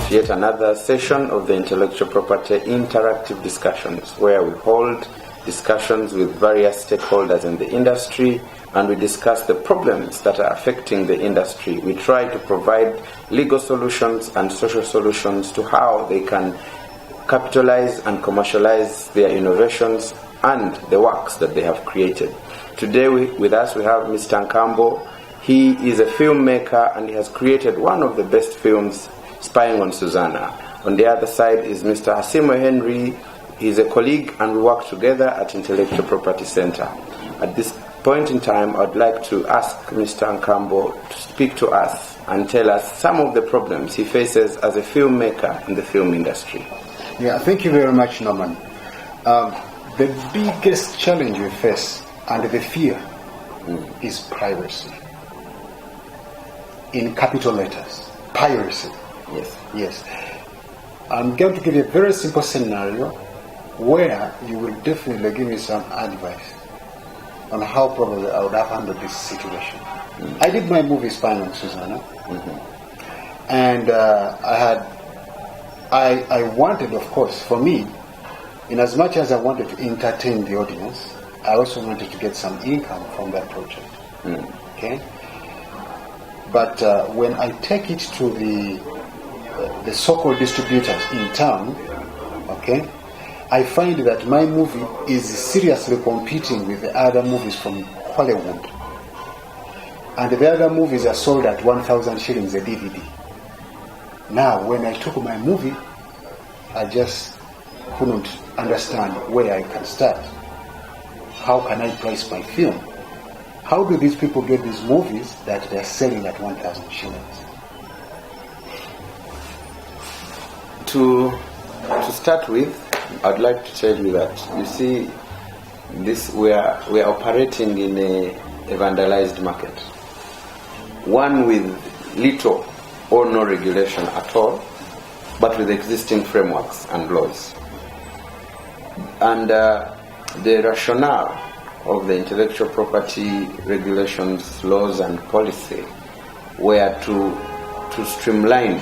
to yet another session of the Intellectual Property Interactive Discussions, where we hold discussions with various stakeholders in the industry and we discuss the problems that are affecting the industry. We try to provide legal solutions and social solutions to how they can capitalize and commercialize their innovations and the works that they have created. Today with us we have Mr. Nkambo. He is a filmmaker and he has created one of the best films, Spying on Susanna. On the other side is Mr. Hasimo Henry. He is a colleague and we work together at Intellectual Property Center. At this point in time, I'd like to ask Mr. Nkambo to speak to us and tell us some of the problems he faces as a filmmaker in the film industry. Yeah, thank you very much, Norman. The biggest challenge we face and the fear is piracy. In capital letters, piracy. Yes. I'm going to give you a very simple scenario where you will definitely give me some advice on how probably I would have handled this situation. I did my movie Spying on Susanna, and I wanted, of course, for me, in as much as I wanted to entertain the audience, I also wanted to get some income from that project. Okay, but when I take it to the so-called distributors in town, okay, I find that my movie is seriously competing with the other movies from Hollywood. And the other movies are sold at 1,000 shillings a DVD. Now, when I took my movie, I just couldn't understand where I can start. How can I price my film? How do these people get these movies that they're selling at 1,000 shillings? To start with, I'd like to tell you that, you see, we are operating in a vandalized market. One with little or no regulation at all, but with existing frameworks and laws. And the rationale of the intellectual property regulations, laws and policy were to streamline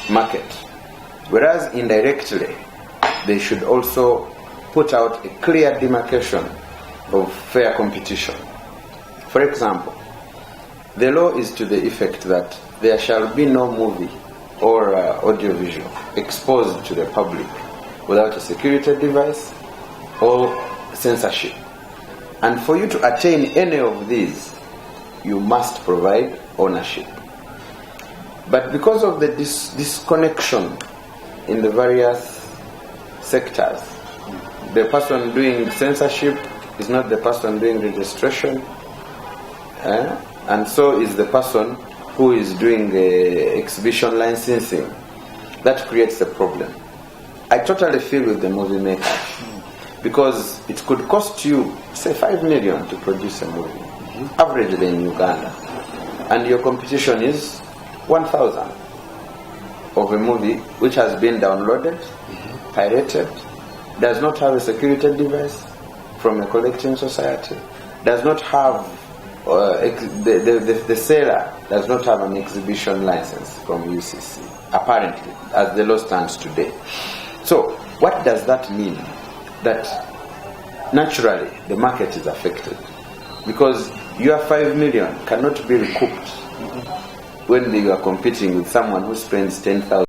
market, whereas indirectly they should also put out a clear demarcation of fair competition. For example, the law is to the effect that there shall be no movie or audiovisual exposed to the public without a security device or censorship. And for you to attain any of these, you must provide ownership. But because of the disconnection in the various sectors, the person doing censorship is not the person doing registration, and so is the person who is doing exhibition licensing. That creates a problem. I totally feel with the movie maker, because it could cost you, say, 5 million to produce a movie, averagely in Uganda, and your competition is 1,000 of a movie which has been downloaded, pirated, does not have a security device from a collecting society, does not have the seller does not have an exhibition license from UCC, apparently, as the law stands today. So what does that mean? That naturally the market is affected, because your 5 million cannot be recouped when you are competing with someone who spends 10,000